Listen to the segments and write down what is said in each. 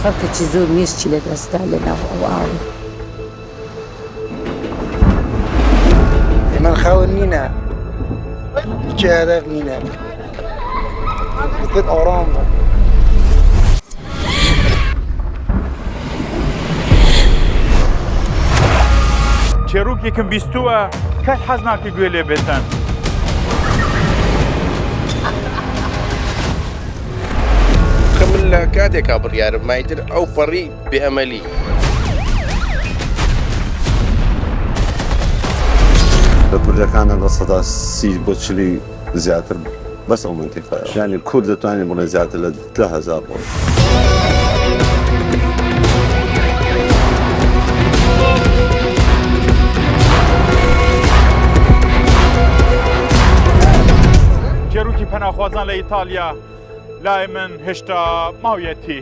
خەڵکێکی زۆر مێشتی لە دەستا لەناو ئەو ئاوە. من خاون نینە هیچی هەدەف نینە بکرد ئارام بە چێروکێکم بیستووە کەس حەز ناکەی گوێ لێ بێتەن. خمن لە کاتێکا بڕیارم مایتر ئەو پەڕی بێئەمەلی. لە کوردەکانە لە سەدا 30 بۆ 40 زیاتر بەس ئەو منتیقەیە. یعنی کورد دەتوانێت بڵێ زیاتر لە 10,000 بۆ. چێروکی پەناخوازان لە ئیتالیا لای من هێشتا ماویەتی.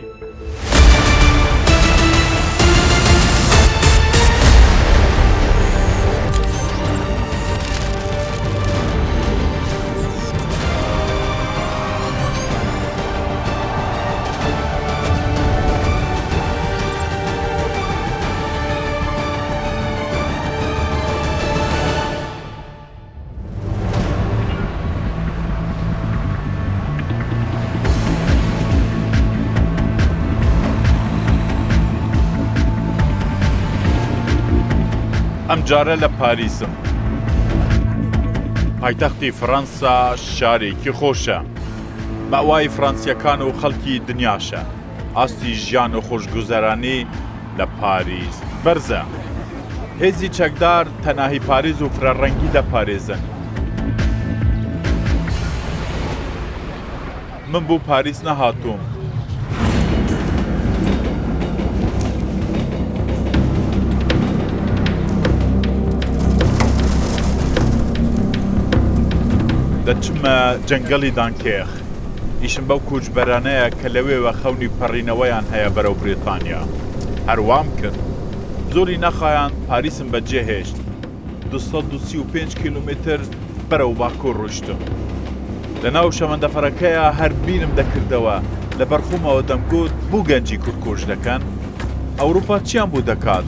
ئەم جارە لە پاریسم. پایتەختی فەڕەنسا شارێکی خۆشە. ماوای فڕەنسیەکان و خەڵکی دنیاشە. ئاستی ژیان و خۆشگوزەرانی لە پاریس بەرزە. هێزی چەکدار تەناهی پاریس و فرەڕەنگی دەپارێزن. من بۆ پاریس نەهاتووم. دەچمە جەنگەڵی دانکێخ. ئیشم بەو کوچبەرانەیە کە لەوێوە خەونی پەڕینەوەیان هەیە بەرەو بریتانیا. هەروام کرد. زۆری نەخایان پاریسم بەجێهێشت. 235 کیلومتر بەرەو باکوور ڕۆشتم. لەناو شەمەندەفەرەکەیە هەر بیرم دەکردەوە لە بەرخومەوە دەمگوت بوو گەنجی کورکۆش دەکەن. ئەوروپا چیان بوو دەکات؟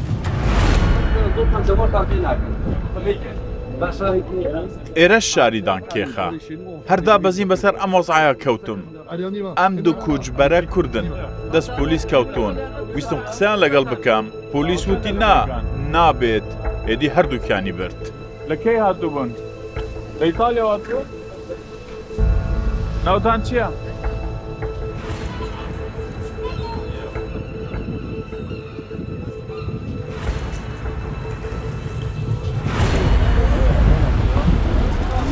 ئێرە شاری دانکێخە. هەردا بەزین بەسەر ئەم وەزعایە کەوتم. ئەم دوو کوچبەرە کوردن. دەست پۆلیس کەوتون. ویستم قسەیان لەگەڵ بکەم. پۆلیس وتی نابێت. ئێدی هەردووکیانی برد. لە کەی هاتوو بوون؟ لە ئیتالیا هاتوون؟ ناوتان چییە؟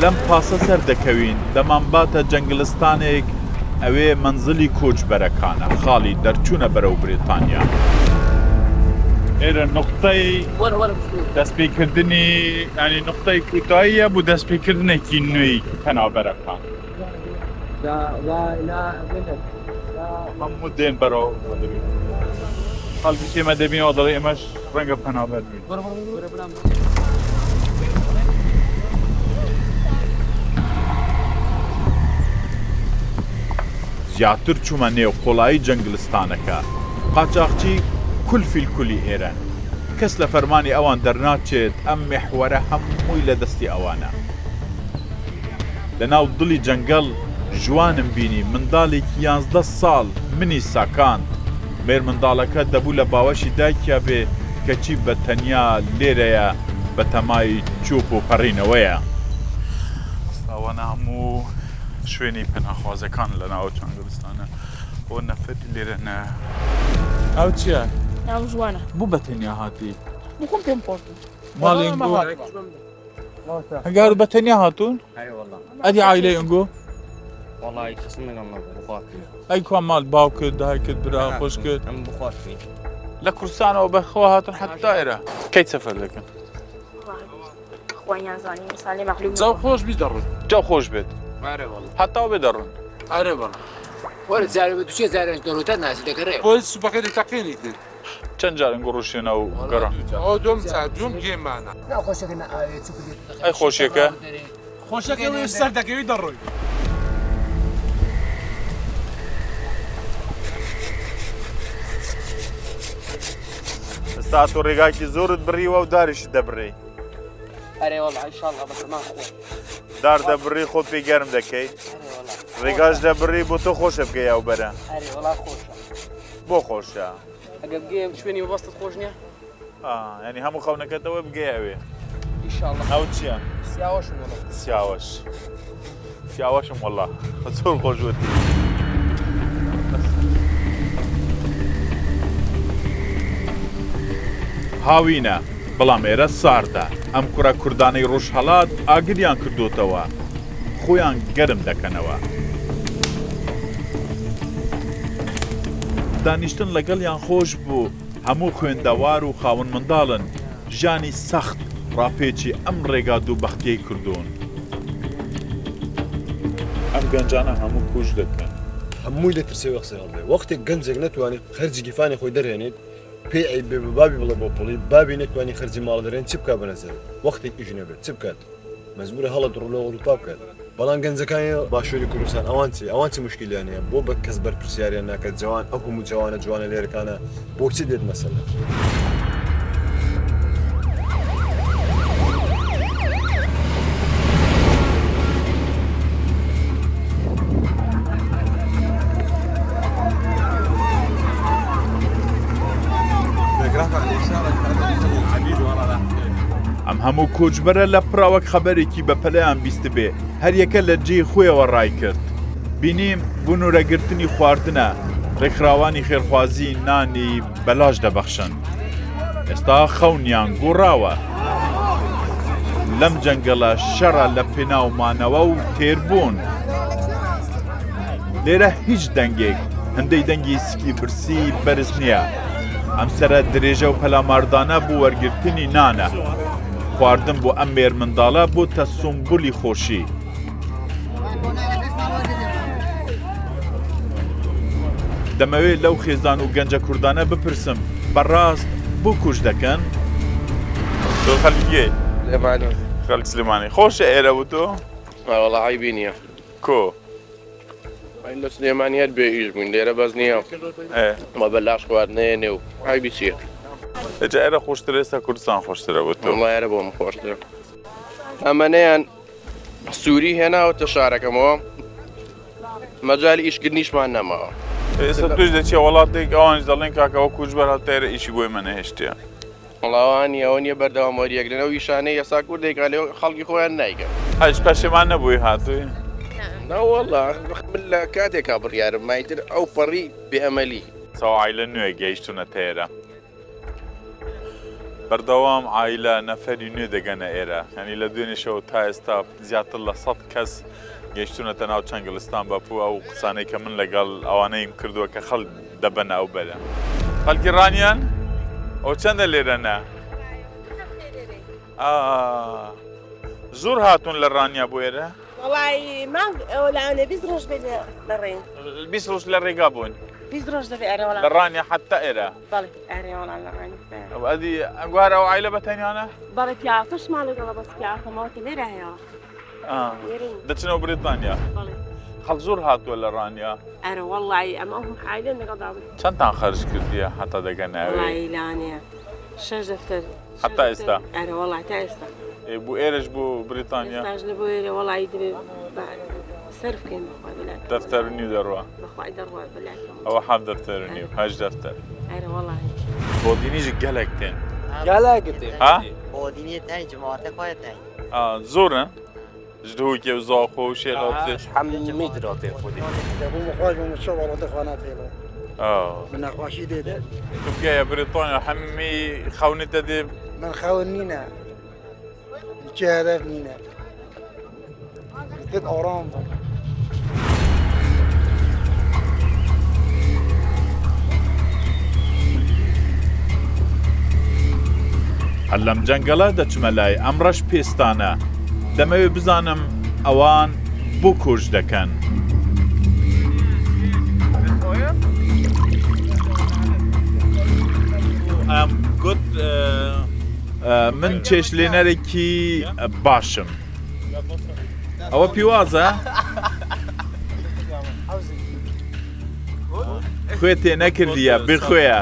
لەم پاسە سەر دەکەوین دەمان باتە جەنگلستانێک ئەوێ منزلی کۆچبەرەکانە خاڵی دەرچوونە بەرەو بریتانیا. ئێرە نقطەی دەستپێکردنی ینی نقطەی کوتاییە بۆ دەستپێکردنێکی نوێی پەنابەرەکان. هەموو دێن بەرەو خەڵکی تێمە دەبینەوە دەڵێ ئێمەش ڕەنگە پەنابەر بین. زیاتر چوومە نێو قۆڵایی جەنگلستانەکە. قاچاقچی کولفیل کولی ئێرەن. کەس لە فەرمانی ئەوان دەرناچێت ئەم مێحوەرە هەمووی لە دەستی ئەوانە. لە ناو دڵی جەنگەڵ جوانم بینی منداڵێکی 11 ساڵ منی ساکاند. مێر منداڵەکە دەبوو لە باوەشی دایکیا بێ کەچی بە تەنیا لێرەیە بە تەمای چوپ و پەڕینەوەیە. ئەوانە هەموو شوێنی پەناخوازەکان لە ناو جەنگلستانە. بۆ نەفەری لێرەنە. ئەو چییە؟ ئەو جوانە. بوو بە تەنیا هاتی؟ بخۆم پێم پۆرتم. ماڵی هەنگار بە تەنیا هاتوون؟ ئەدی عایلەی ئەنگۆ؟ والله قسمي الله بخاطري ئەی کوان ماڵ باوکرد دایکت برا خۆش کرد؟ ئەم بخاطري لە کوردستانەوە بەخوا هاتن حتا ئێرە. کەی سەفەر دەکەن؟ خوانیان زانی ساڵی مەخلوق. جاو خۆش بیدەڕن. جاو خۆش بێت. آره والله حتا بێدەڕن. آره والله وارد زاري بدوشي زاري دروتات ناس دكري بس سوباكيت تاقيني چەند جارن گۆڕۆشێنە و گەڕان؟ او دوم ساعت دوم جيم معنا لا خوشك انا تشوف ئەی خۆشیەکە؟ خوشك وي سر دكوي دروي ئێستا تۆ ڕێگاکی زۆرت بڕیوە و داریش دەبڕی اري والله ان شاء الله بس ما اخوي دار دەبڕی خۆت پێی گەرم دەکەی ڕێگاش دەبڕی بۆ تۆ خۆشە بکەی ئەو بەرە اري والله خوش بۆ خۆشە اقل جيم شويني وبسط خوشني ینی هەموو خەونەکەتەوە بگەی ئەوێ ان شاء الله ئەو چییە؟ سياوش والله سیاوەش سیاوەشم وەڵا زۆر خۆشوەتی هاوینە بەڵام ئێرە ساردە ئەم کوڕە کوردانەی ڕۆژهەڵات ئاگریان کردوتەوە خۆیان گەرم دەکەنەوە دانیشتن لەگەڵیان خۆش بوو هەموو خوێندەوار و خاوەن منداڵن ژیانی سەخت ڕاپێکی ئەم ڕێگا دوو بەختیەی کردوون ئەم گەنجانە هەموو کوژ دەکەن هەمووی لە ترسێ قسە هەڵبێ وەختێک گەنجێک نەتوانێت خەرجی گیفانی خۆی دەرهێنێت پێی عیب بێ بابی بڵێ بۆ پڵی بابی نەتوانی خەرجی ماڵ دەرێن چ بکات بەنەزەر وەختێک ئیش نەبێت چ بکات مەزبورە هەڵە دڕۆلە ئەوروپا بکات بەڵام گەنجەکانی باشووری کوردستان ئەوان چی مشکلیان هەیە بۆ بە کەس بەرپرسیاریان ناکات جوان ئەو هەموو جوانە جوانە لێرەکانە بۆچی دێت مەسەلە ئەم هەموو کۆچبەرە لە پراوەک خەبەرێکی بە پەلەیان بیست بێ هەر یەکە لە جێی خۆیەوە ڕای کرد بینیم بنورەگرتنی خواردنە ڕێکخراوانی خێرخوازی نانی بەلاش دەبەخشن ئێستا خەونیان گۆڕاوە لەم جەنگەڵە شەڕە لە پێناومانەوە و تێربوون لێرە هیچ دەنگێک هەندەی دەنگی سکی برسی بەرز نییە ئەم سەرە درێژە و پەلاماردانە بوو وەرگرتنی نانە خواردن بۆ ئەم مێر منداڵە بۆتە سومبولی خۆشی دەمەوێت لەو خێزان و گەنجە کوردانە بپرسم بەڕاست بۆ کوژ دەکەن تۆ خەلکیێ خەلک سلێمانی خۆشە ئێرە بوو تۆ والله عیبی نییە کۆ لە سلێمانیەت بێ ئیش بووین لێرە بەس نییە مە بەلاش خواردنێنێ و عیبی چییە ئەجا ئێرە خۆشترە ئێستا کوردستان خۆشترە بوو تۆ وڵایەرە بۆم خۆشترە ئەمەنەیان سووری هێناوەتە شارەکەمەوە مەجای ئیشکردنیشمان نەماوە ئێستا توش دەچێ وڵاتێک ئەوانش دەڵێن کاکەوە کوژبەر هەڵتێرە ئیشی بۆی منە هێشتە وڵاوانی ئەوە نیە بەردەوام وەریەکرێنەوە ئیشانەی ئێستا کوردێک لێ خەڵکی خۆیان نایگەن هەش پەشێمان نەبووی هاتووی ناوەڵا من لە کاتێکا بڕیارم مایتر ئەو پەڕی بێئەمەلی چاو عیلە نوێ گەیشتونە تێرە بەردەوام عیلە نەفەری نوێ دەگەنە ئێرە ینی لە دوێنێشەوە تا ئێستا زیاتر لە 100 کەس گەیشتونەتە ناو چەنگلستان بەپوو ئەو قسانەی کە من لەگەڵ ئەوانەیم کردووە کە خەڵک دەبەنە ئەو بەرە خەڵکی ڕانیان ئەو چەندە لێرەنە زۆر هاتوون لە ڕانیا بۆ ئێرە والله ما ولا انا بيزرج بالرين 20 ڕۆژ لە ڕێگا بوون بيزرج دفي اري ولا لە ڕانیا حتا ئێرە بالي اري ولا الرين ئەدی ئەگوارە ئەو عیلە بەتەنیانە بالي يا فش مالي بس يا خموت ليره هيا دەچنەوە بریتانیا بالي خەڵ زۆر هاتووە لە ڕانیا اري والله اما هم حايلين نقضى چەندتان خەرج کردیە حتا دەگەنەوێ والله لا شج دفتر حتا ئێستا اري والله تا استا بۆ ئێرەش بۆ بریتانیا استاجنا بويري والله يدري صرف كاين بخوي بلاك دەفتەر نی دەڕوە بخوي دروا بلاك ئەوە حەف دەفتەر نیو هەش دەفتەر اري والله بۆ دینیژ گەلێک تێن قالك ها بوديني تاي جماعة كوي تاي زۆرن ژدهوکێ و زاخۆ و شێڵاتێ حمي دراتي خودي دەبوو مخواش بۆ مشۆ وڵاتە خواناتێڵە من نەخواشی دێدە تبقى بريطانيا حمي خونتها دي من خاون نینە هیچ هەدەف نینە دێت ئاڕام بوو هەر لەم جەنگەڵە دەچمە لای ئەمڕەش پێستانە دەمەوێت بزانم ئەوان بۆ کۆژ دەکەن من چێشلێنەرێکی باشم ئەوە پیوازە خوێ تێ نەکردیە بخوێە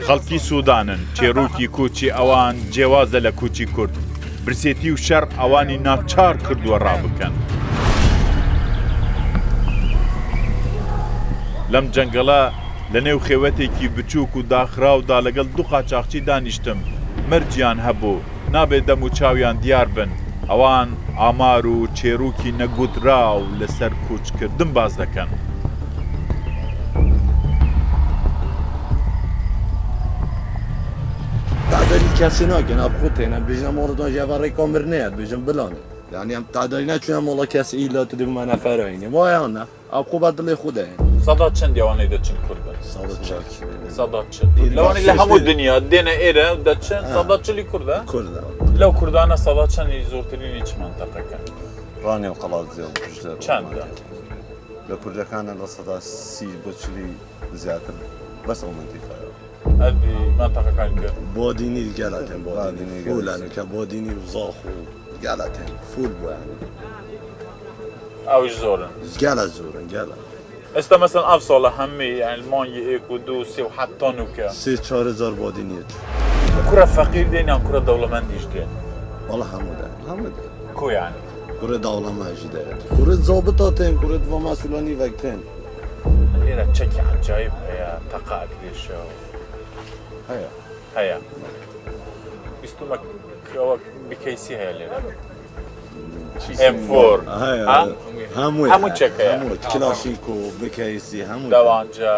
خەڵکی سوودانن چێڕووکی کوچی ئەوان جێوازە لە کوچی کورد برسێتی و شەڕ ئەوانی ناچار کردووە ڕابکەن لەم جەنگەڵە لە نێو خێوەتێکی بچووک و داخراودا لەگەڵ دوو قاچاقچی دانیشتم مەرجیان هەبوو نابێت دەم و چاویان دیار بن ئەوان ئامار و چێروکی نەگوتراو لەسەر کوچکردن باز دەکەن تعدادی کەسی ناکەن ئەبخوتێنە بژنە مۆڵتۆن ژێڤەڕێی کۆمرنەیە بژم بڵان یعنی ئەم تعدادی ناچوونە مۆڵە کەسی ئیلا تو دمانە فەرەینێ وایانە ئەبخۆ بە دڵێ خوددایە سەدا چەند ئەوانەی دەچن کوردن سەدا لەوانی لە هەموو دنیا دێنە ئێرە دەچن سەدا چلی کوردە لەو کوردانە سەدا چەندی زۆرترینی چ مانتەقەکەن ڕانێ و قەڵات زیاد پشتە چەندە لە کوردەکانە لە سەدا 30 بۆ 40 زیاتر بەس ئەو منتیقەیە ئەدی مانتەقەکان کرد بۆ دینی گەلاتێن بۆ دینی فولانەکە بۆ دینی وزاڵ و گەلاتێن فول بووە ئەوش زۆرن گەلە زۆرن گەلە ئێستا مەسەن ئەف ساڵە هەمووی مانگی 1 و 2 3 و 7 تۆنوکە 3-4 بۆ دینیت کوڕە فەقیر دێن یان کوڕە دەوڵەمەندیش دێن وەڵا هەموودا هەموودا کو یانی کوڕە داوڵەمەژی دەێت کوڕە زۆبتۆ تێن کوڕە بۆ ماسولانی وەکتێن لێرە چەکی عەجایب هەیە تەقا ئەکرێشەوە هەیە بیستومە بکەیسی هەیە لێرە M4 هەموو چەک هەیە کلاسیک و بکەیسی هەموو دەوانجا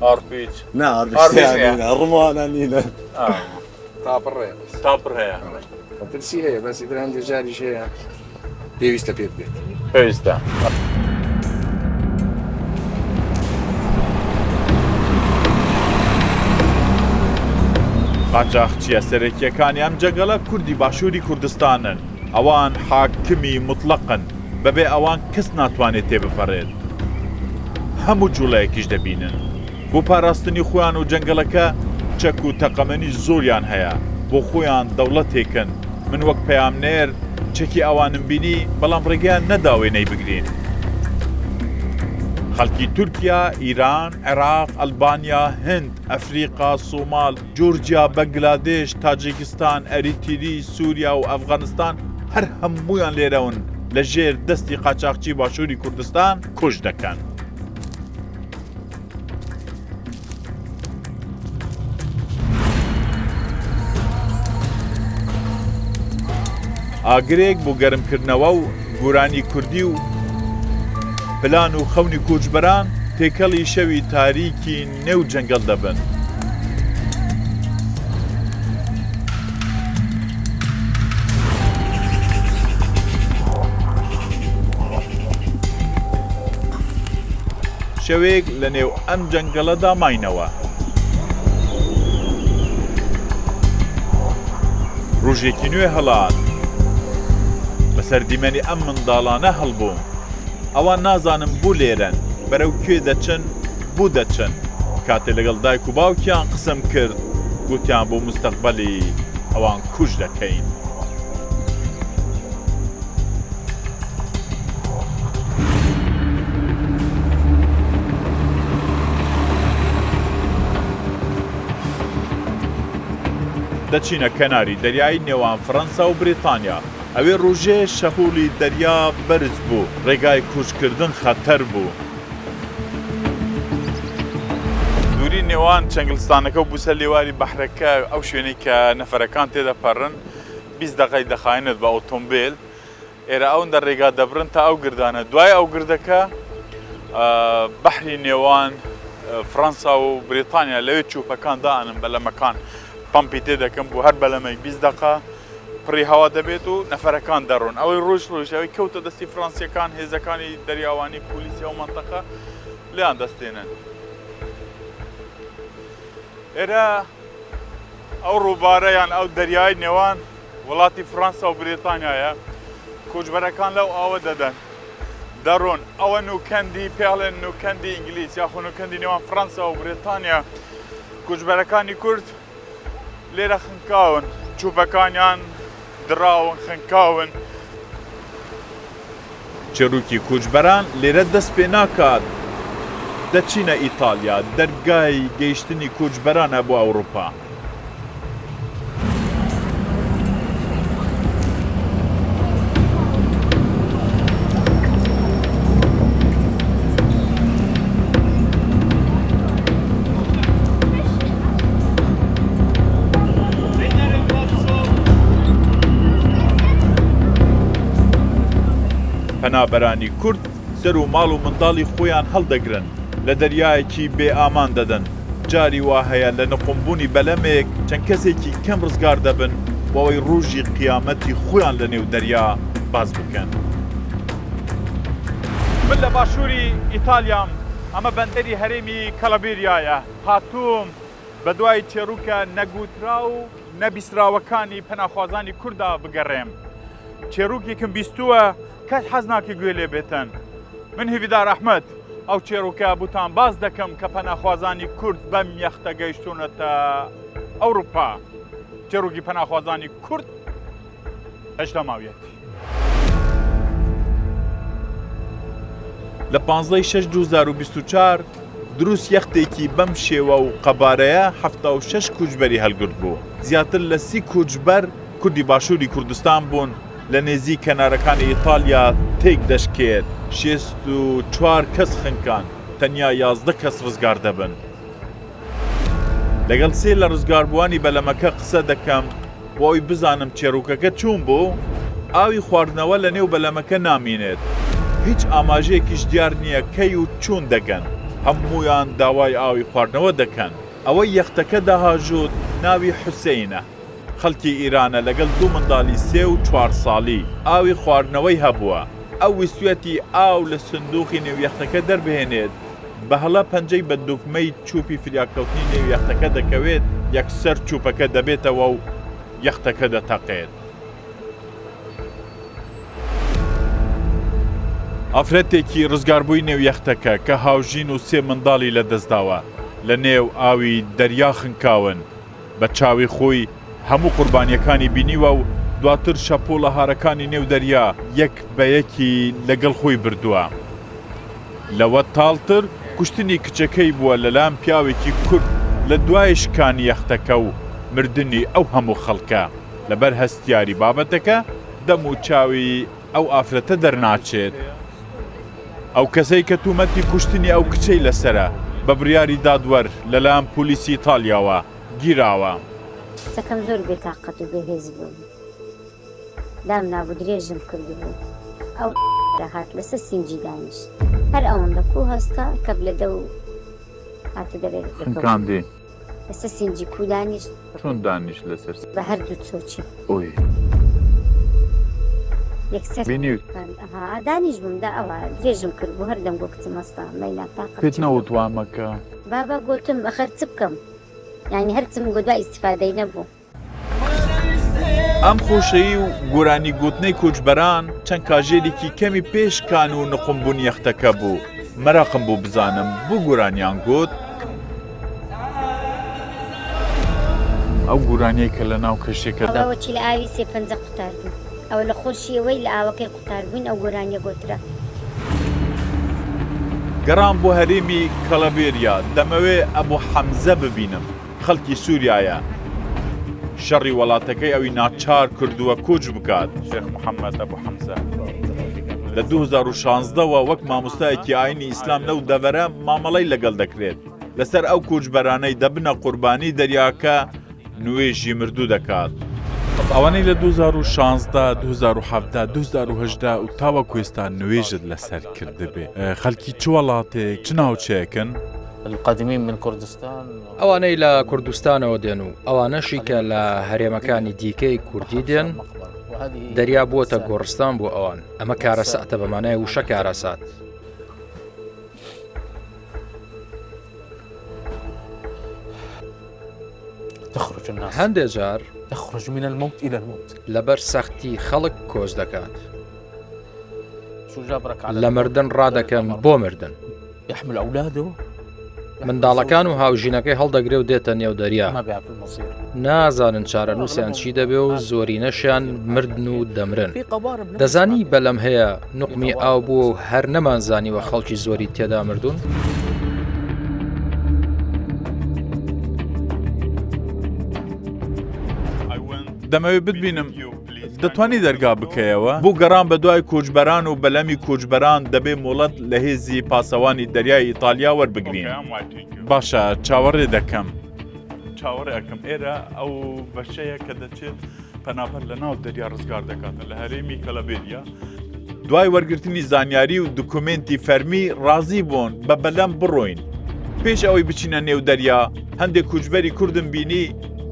ئارپیچ نا ئارپیچ ڕمانە نینە تاپڕ هەیە پرسی هەیە بەسی درەنجە جاریش هەیە پێویستە پێت بێت پێویستە قاچاقچیە سەرەکیەکانی ئەم جەگەڵە کوردی باشووری کوردستانن ئەوان حاکمی مطلقن بەبێ ئەوان کەس ناتوانێت تێبپەڕێت هەموو جوڵەیەکیش دەبینن بۆ پاراستنی خۆیان و جەنگەڵەکە چەک و تەقەمەنی زۆریان هەیە بۆ خۆیان دەوڵەتێکن من وەک پەیامنێر چەکی ئەوانم بینی بەڵام ڕێگەیان نەداوێنەی بگرین خەڵکی تورکیا، ئیران، عێراق، ئەلبانیا، هند، ئەفریقا، سۆمال، جورجیا، بەنگلادێش، تاجیکستان، ئەریتری، سووریا و ئەفغانستان هەر هەموویان لێرەون لە ژێر دەستی قاچاقچی باشووری کوردستان کوژ دەکەن. ئاگرێک بۆ گەرمکردنەوە و گۆرانی کوردی و پلان و خەونی کوچبەران تێکەڵی شەوی تاریکی نێو جەنگەڵ دەبن. شەوێک لە نێو ئەم جەنگەڵەدا ماینەوە. ڕۆژێکی نوێ هەڵات بەسەر دیمەنی ئەم منداڵانە هەڵبووم. ئەوان نازانم بوو لێرەن بەرەو کوێ دەچن بوو دەچن کاتێ لەگەڵ دایک و باوکیان قسم کرد گوتیان بۆ مستەقبەلی ئەوان کوژ دەکەین. دەچینە کەناری دەریایی نێوان فەڕەنسا و بریتانیا. ئەوێ ڕۆژێ شەهوڵی دەریا بەرز بوو ڕێگای کوچکردن خەتەر بوو. دووری نێوان چەنگلستانەکە و بوسە لێواری بەحرەکە ئەو شوێنەی کە نەفەرەکان تێدەپەڕن 20 دقەی دەخاینت بە ئۆتۆمبیل ئێرە ئەوەندە ڕێگا دەبرن تا ئەو گردانە دوای ئەو گردەکە بەحری نێوان فەڕەنسا و بریتانیا لەوێ چووپەکان دائنن بەلەمەکان پەمپی تێدەکەم بۆ هەر بەلەمەی 20 دقە پڕی هەوا دەبێت و نەفەرەکان دەڕۆن ئەوەی ڕۆژەوەی کەوتە دەستی فڕانسیەکان هێزەکانی دەریاوانی پۆلیسی ئەو مەنتەقە لیان دەستێنن. ئێرە ئەو ڕووبارەیان ئەو دەریای نێوان وڵاتی فڕانسا و بریتانیایە کوچبەرەکان لەو ئاوە دەدەن دەڕۆن ئەوە نوکەندی پێڵێن نوکەندی ئینگلیز یاخۆ نوکەندی نێوان فڕانسا و بریتانیا کوچبەرەکانی کورد لێرە خنکاون چووبەکانیان دراون خنکاون. چێروکی کوچبەران لێرە دەست پێ ناکات دەچینە ئیتالیا دەرگای گەیشتنی کوچبەرانە بۆ ئەوروپا. پەنابەرانی کورد سەر و ماڵ و منداڵی خۆیان هەڵدەگرن لە دەریایەکی بێ ئامان دەدەن. جاری وا هەیە لە نەقۆمبوونی بەلەمێک چەند کەسێکی کەم ڕزگار دەبن بۆەوەی ڕۆژی قیامەتی خۆیان لە نێو دەریا باز بکەن. من لە باشووری ئیتالیام، ئەمە بەندەری هەرێمی کەڵەبێریایە. هاتووم بە دوای چێروکە نەگوترا و نەبیستراوەکانی پەناخوازانی کووردا بگەڕێم. چێروکێکم بیستووە کەس حەز ناکە گوێ لێ بێتن. من هیویدار ئەحمەد ئەو چێروکە بوتان باز دەکەم کە پەناخوازانی کورد بەم یەختە گەیشتونەتە ئەوروپا. چێروکی پەناخوازانی کورد هێشتا ماویەتی. لە 15/6/2024 دروست یەختێکی بەم شێوە و قەبارەیە 76 کوچبەری هەلگرت بوو. زیاتر لە 30 کوچبەر کوردی باشووری کوردستان بوون لە نێزی کەنارەکانی ئیتالیا تێک دەشکێت. 64 کەس خنکان، تەنیا 11 کەس ڕزگار دەبن. لەگەڵ سێ لە ڕزگاربووانی بەلەمەکە قسە دەکەم بۆ ئەوی بزانم چێروکەکە چوون بوو. ئاوی خواردنەوە لە نێو بەلەمەکە نامینێت. هیچ ئاماژەیەکیش دیار نییە کەی و چوون دەگەن. هەموویان داوای ئاوی خواردنەوە دەکەن. ئەوەی یەختەکە داهاژوت ناوی حوسێینە. خەڵکی ئیرانە لەگەڵ 2 منداڵی 3 و 4 ساڵی. ئاوی خواردنەوەی هەبووە. ئەو ویستوەتی ئاو لە سندوقی نێویەختەکە دەربهێنێت. بە هەڵا پەنجەی بە دوگمەی چوپی فریاکەوتنی نێویەختەکە دەکەوێت، یەکسەر چوپەکە دەبێتەوە و یەختەکە دەتەقێت. ئافرەتێکی ڕزگاربووی نێویەختەکە کە هاوژین و 3 منداڵی لە دەستداوە لە نێو ئاوی دەریا خنکاون. بە چاوی خۆی هەموو قوربانیەکانی بینیوە و دواتر شەپۆڵە هارەکانی نێو دەریا یەک بە یەکی لەگەڵ خۆی بردووە. لەوە تاڵتر کوشتنی کچەکەی بووە لەلام پیاوێکی کورد لە دوای شکانی یەختەکە و مردنی ئەو هەموو خەڵکە. لەبەر هەستیاری بابەتەکە دەم و چاوی ئەو ئافرەتە دەرناچێت. ئەو کەسەی کە تومەتی کوشتنی ئەو کچەی لەسرە بە بڕیاری دادوەر لەلام پۆلیسی ئیتالیاوە گیراوە. کچەکەم زۆر بێتاقەت و بێهێز بوو. دام نابوو درێژم کردی بوو. ئەو هات لەسەر سینجی دانیش. هەر ئەوەندە کوو هەستا کە لە دە و هاتە دەرێت خنکاندی لەسەر سینجی کوو دانیش. چۆن دانیش لەسەر بە هەردوو چۆچی. ئۆی یەکسەر بینیوت دانیش بووم دا ئەوە درێژم کرد بوو هەردەم بۆ کچم هەستا مەینا تاقەت پێت نەوتوامەکە. بابا گوتم بەخەر چ بکەم، یعنی هەرچم گوت دوای ئیستیفادەی نەبوو. ئەم خۆشەیی و گۆرانی گوتنەی کوچبەران چەند کاژێرێکی کەمی پێشکان و نەقۆمبوونی یەختەکە بوو. مەراقم بوو بزانم بۆ گۆرانیان گوت. ئەو گۆرانیەی کە لە ناو کەشێکەدا ئەوەی لە ئاوی 3-5 قوتار بوو. ئەو لە خۆشیەوەی لە ئاوەکەی قوتار بووین ئەو گۆرانیە گۆترا. گەڕام بۆ هەرێمی کەڵەبێریا دەمەوێ ئەبوو حەمزە ببینم. خەڵکی سووریایە. شەڕی وڵاتەکەی ئەوی ناچار کردووە کۆچ بکات. شێخ محەممەد ئەبوو حەمزە لە 2016ەوە وەک مامۆستایەکی ئاینی ئیسلام لەو دەڤەرە مامەڵەی لەگەڵ دەکرێت. لەسەر ئەو کوچبەرانەی دەبنە قوربانی دەریاکە نوێژی مردوو دەکات. ئەوانەی لە 2016 2017 2018 و تاوە کوێستان نوێژت لەسەر کردبێ. خەڵکی چ وڵاتێک چ ناوچەیەکن؟ القادمين من كردستان ئەوانەی لە کوردستانەوە دێن و ئەوانەشی کە لە هەرێمەکانی دیکەی کوردی دێن دەریا بووەتە گۆڕستان بۆ ئەوان. ئەمە کارەساتە بەمانای وشە کارەسات. تخرج الناس هەندێک جار تخرج من الموت إلى الموت لەبەر سەختی خەڵک کۆچ دەکات. شو جابرك على لە مردن ڕادەکەن بۆ مردن. يحمل أولاده منداڵەکان و هاوژینەکەی هەڵدەگرێ و دێتە نێو دەریا. نازانن چارەنووسیان چی دەبێ و زۆرینەشیان مردن و دەمرن. دەزانی بەلەم هەیە نوقمی ئاو بوو و هەر نەمانزانیوە خەڵکی زۆری تێدا مردوون. دەمەوێت ببینم دەتوانی دەرگا بکەیەوە بۆ گەڕان بە دوای کوچبەران و بەلەمی کوچبەران دەبێ مۆڵەت لە هێزی پاسەوانی دەریای ئیتالیا وەربگرین باشە چاوەڕێ دەکەم چاوەڕێ ئەەکەم ئێرە ئەو بەشەیە کە دەچێت پەناپەر لە ناو دەریا ڕزگار دەکاتن لە هەرێمی کەلەبێریا دوای وەرگرتنی زانیاری و دوکومنتی فەرمی ڕازی بوون بە بەلەم بڕۆین پێش ئەوەی بچینە نێو دەریا هەندێک کوچبەری کوردم بینی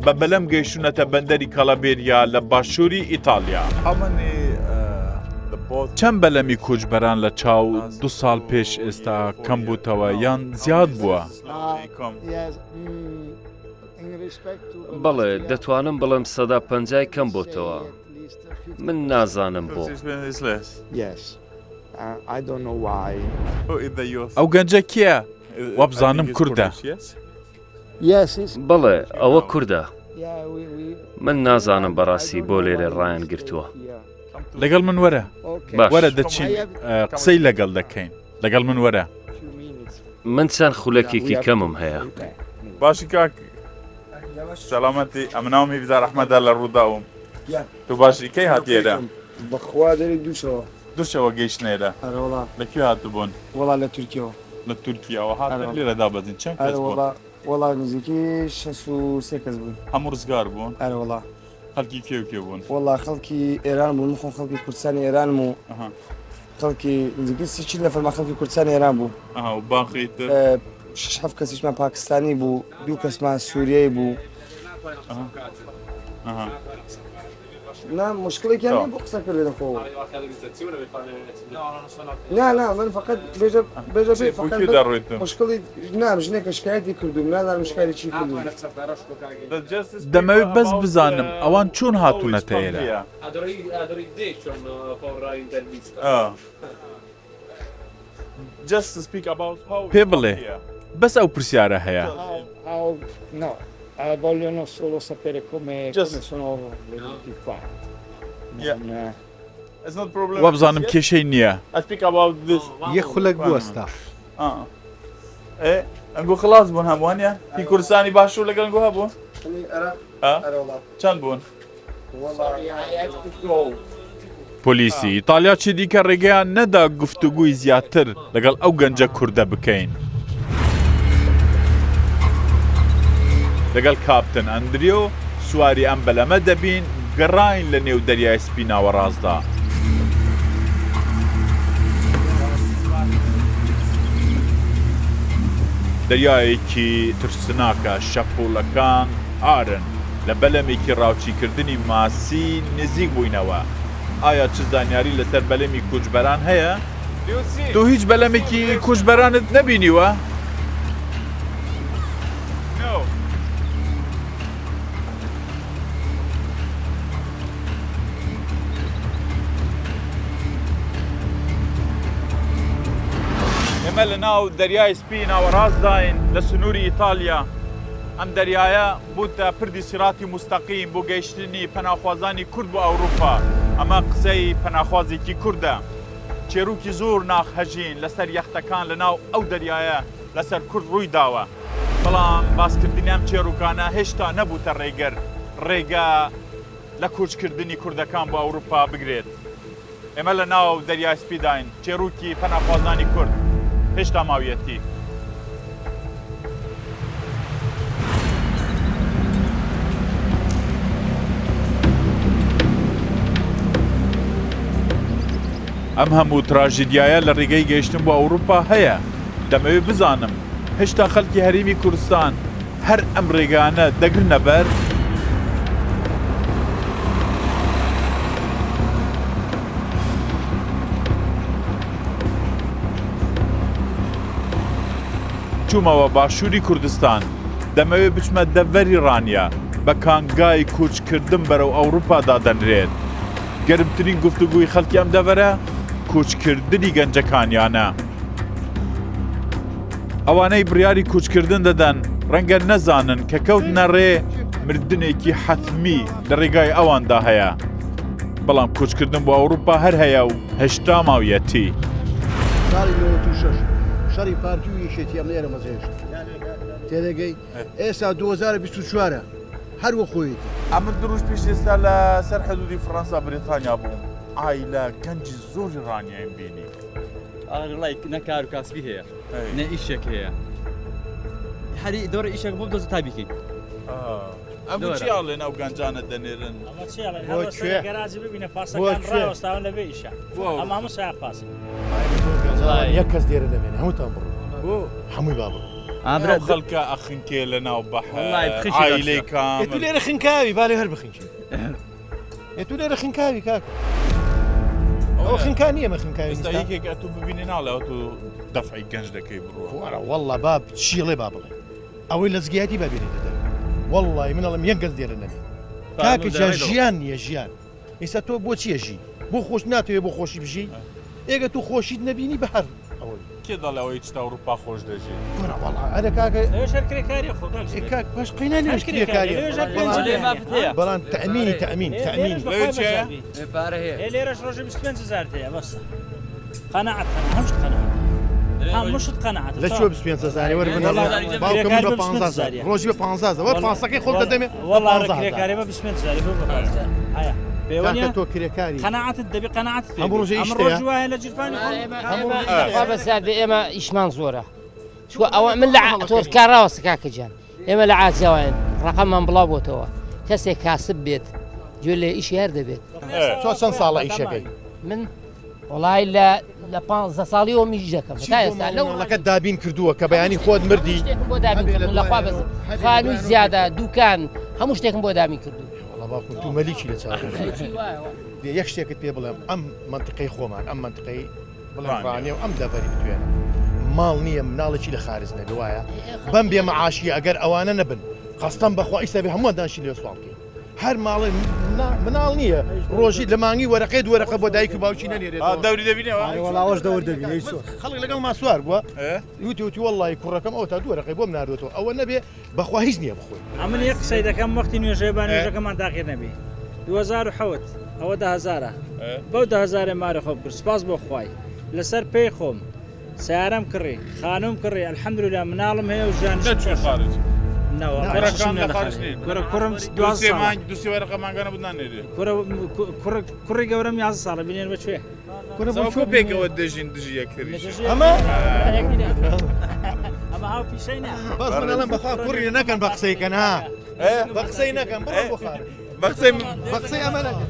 بە بەلەم گەیشتونەتە بەندەری کەلەبێریا لە باشووری ئیتالیا چەند بەلەمی کوچبەران لە چاو 2 ساڵ پێش ئێستا کەم بووتەوە یان زیاد بووە بەڵێ دەتوانم بڵم 150 کەم بۆتەوە من نازانم بۆ ئەو گەنجە کیە وە بزانم کووردە بەڵێ ئەوە کووردە من نازانم بەڕاستی بۆ لێرە ڕایان گرتووە لەگەڵ من وەرە وەرە دەچین قسەی لەگەڵ دەکەین لەگەڵ من وەرە من چەند خولەکێکی کەمم هەیە باشی کاک سەلامەتی ئەم ناوم هیڤزا ڕەحمەدە لە ڕووداوم تو باشی کەی هاتیێرە بەخوا دەری دووشەوە گەیشتنێرە لەکوێ هاتبوون وەڵا لە تورکیەوە لە تورکیاوە هات لێرە دابەزین چەند کەس بوون وەڵا نزیکی 63 کەس بوون هەموو ڕزگار بوون وەڵا خەڵکی کێو کێ بوون وەڵا خەڵکی ئێران بوون خۆم خەڵکی کوردستانی ئێرانم و خەڵکی نزیکی 30 نەفەرمان خەڵکی کوردستانی ئێران بوو و باقی تر 6 کەسیشمان پاکستانی بوو 2 کەسمان سووریایی بوو نا مشكلة ما بقصك اللي نخوه لا من فقط بيجا فقط مشكلة نعم جنك شكايتي كردو لا مشكلة شيء كردو دەمەوێت بەس بزانم ئەوان چۆن هاتوونەتە ئێرە پێ بڵێ بەس ئەو پرسیارە هەیە vogliono solo sapere come sono venuti qua. وە بزانم کێشەی نییە یەک خولەک بوەستا ئەنگۆ خلاص بوون هەمووانە هی کوردستانی باشوور لەگەڵ ئەنگۆ هەبوون چەند بوون پۆلیسی ئیتالیا چی دیکە ڕێگەیان نەدا گفتوگوی زیاتر لەگەڵ ئەو گەنجە کووردە بکەین لەگەڵ کاپتن ئەندریۆ سواری ئەم بەلەمە دەبین گەڕاین لە نێو دەریای سپی ناوەڕاستدا دەریایەکی ترسناکە شەپۆڵەکان ئارن لە بەلەمێکی ڕاوچیکردنی ماسی نزیک بووینەوە ئایا چ زانیاری لەسەر بەلەمی کوچبەران هەیە؟ تۆ هیچ بەلەمێکی کوچبەرانت نەبینیوە؟ ئێمە لە ناو دەریای سپی ناوەڕاستداین لە سنووری ئیتالیا ئەم دەریایە بووتە پردی سیراتی مستەقیم بۆ گەیشتنی پەناخوازانی کورد بۆ ئەوروپا ئەمە قسەی پەناخوازێکی کووردە چێروکی زۆر ناخەژین لەسەر یەختەکان لە ناو ئەو دەریایە لەسەر کورد ڕووی داوە بەڵام باسکردنی ئەم چێروکانە هێشتا نەبووتە ڕێگە لە کوچکردنی کوردەکان بۆ ئەوروپا بگرێت ئێمە لە ناو دەریای سپیداین چێروکی پەناخوازانی کورد هێشتا ماویەتی ئەم هەموو تراژیدیایە لە ڕێگەی گەیشتن بۆ ئەوروپا هەیە دەمەوێت بزانم هێشتا خەڵکی هەرێمی کوردستان هەر ئەم ڕێگانە دەگرنە بەر چوومەوە باشووری کوردستان دەمەوێت بچمە دەڤەری ڕانیا بە کانگای کوچکردن بەرەو ئەوروپادا دەنرێت گەرمترین گفتوگوی خەڵکی ئەم دەڤەرە کوچکردنی گەنجەکانیانە ئەوانەی بڕیاری کوچکردن دەدەن ڕەنگە نەزانن کە کەوتنە ڕێ مردنێکی حەتمی لە ڕێگای ئەواندا هەیە بەڵام کوچکردن بۆ ئەوروپا هەر هەیە و هێشتا ماویەتی شەڕی پارتی و یەکێتی ئەم لێرە مەزێش تێدەگەی ئێستا 2024 هەروە خۆیەتی ئەمە دروست پێش ئێستا لە سەر حدودی فەڕەنسا بریتانیا بووم ئایلە گەنجی زۆری ڕانیایم بینی ئاڵی نەکار و کاسبی هەیە نە ئیشێک هەیە هەری دۆرە ئیشێک بۆ دەست تا بیکەین ئەم چیاڵێ ناو گەنجانە دەنێرن گەراجی ببینە پاسەکان ڕاوەستاون لەبێ ئیشە ئەمە هەموو سایق پاس یەک کەس دێرە دەمێنێ هەمووتان بڕۆ هەمووی با بڕۆ خەڵکە ئەخنکێ لە ناو بەحر عایلەی کام تو لێرە خنکاوی با لێ هەر بخینکی تو لێرە خنکاوی کاکە ئەوە خنکان نییە مە خنکاوی ئێستا یەکێک تو ببینێ ناڵێەوە تو دەفعی گەنج دەکەی بڕۆ وەڵڵا با چیڵێ با بڵێ ئەوەی لە زگیاتی بابێنێتە دەر وەڵڵی منەڵم یەک گەز دێرە نەمێ کاکە جا ژیان نییە ژیان ئێستا تۆ بۆ چیە ژی بۆ خۆش ناتوێ بۆ خۆشی بژی ئێگە تو خۆشیت نەبینی بە هەر ئەوەی کێ دەڵەوەی چتا ئەوروپا خۆش دەژێت ئەرە کاکە شەرکرێکاری کاک باش قەینا لێ شتێکاری بەڵام تەمینی تەمین لێرەش ڕۆژە 25,000 هەیە بەسە قەنەعەت هەمووش قەنەعەت هەمووشت قەنەعەت لە چۆ 25,000 وەربن باوکم بە 15,000 ڕۆژی بە 15,000 وە پاسەکەی خۆت دەدەمێ وەڵا کرێکاری بە 20,000 هەیە پێوانە تۆ کرێکاری قەنەعەتت دەبێ قەنەعەت ئەم ڕۆژە ئیشتەیە وایە لە جیرفانی بەسادە ئێمە ئیشمان زۆرە چوە ئەوە من لە تۆر کاڕاوەسە کاکەجان ئێمە لە عاجیاوایان ڕقەممان بڵاو بۆتەوە کەسێک کاسب بێت گوێ لێ ئیشی هەر دەبێت تۆ چەند ساڵە ئیشەکەی من وڵای لە 15 ساڵی ئەو میش دەکەم تا ئێستا لەوڵەکە دابین کردووە کە بەیانی خۆت مردی بۆ دابین کردن لەخوا بەس خانووی زیادە دوکان هەموو شتێکم بۆ دابین کردو باکو تو مەلیکی لە چاو یەک شتێکت پێ بڵێم ئەم منطقەی خۆمان ئەم منطقەی بڵێوانێ و ئەم دەڤەری بتوێنە ماڵ نییە مناڵێکی لە خارج نەبێ وایە بەم بێ مەعاشیە ئەگەر ئەوانە نەبن قەستەم بەخوا ئیسەبێ هەموو دانشی لێ سوڵکەین هەر ماڵێ مناڵ نییە ڕۆژی لە مانگی وەرەقەی دووەرەقە بۆ دایک و باوکی نەنێرێت دەوری دەبینەوە وەڵاوەش دەور دەبینێ خەڵک لەگەڵ ما سوار بووە وتی وەڵی کوڕەکەم ئەو تا دووەرەقەی بۆم ناردێتەوە ئەوە نەبێ بەخوا هیچ نییە بخۆی ئەمن یەک قسەی دەکەم وەختی نوێژەیەبان نوێژەکەمان تاقیر نەبی 2007 ئەوە 10,000 بەو 10,000 مارە خۆم کرد سپاس بۆ خوای لەسەر پێی خۆم سیارەم کڕی خانوم کڕی الحەمدوللا مناڵم هەیە و ژیان خارج کوڕم دووسێ وەرەقەمانگەنە بدانێرێ کوڕی گەورەم 11 ساڵە بینێن بەکوێ چۆ پێکەوە دەژین دژی یەکتری ئەمە هاو پیشەی نە باز منەڵم بەخوا کوڕی نەکەن بە قسەیکەن ها بە قسەی نەکەن بڕۆ بۆ خارج بە قسەی ئەمە نەکەن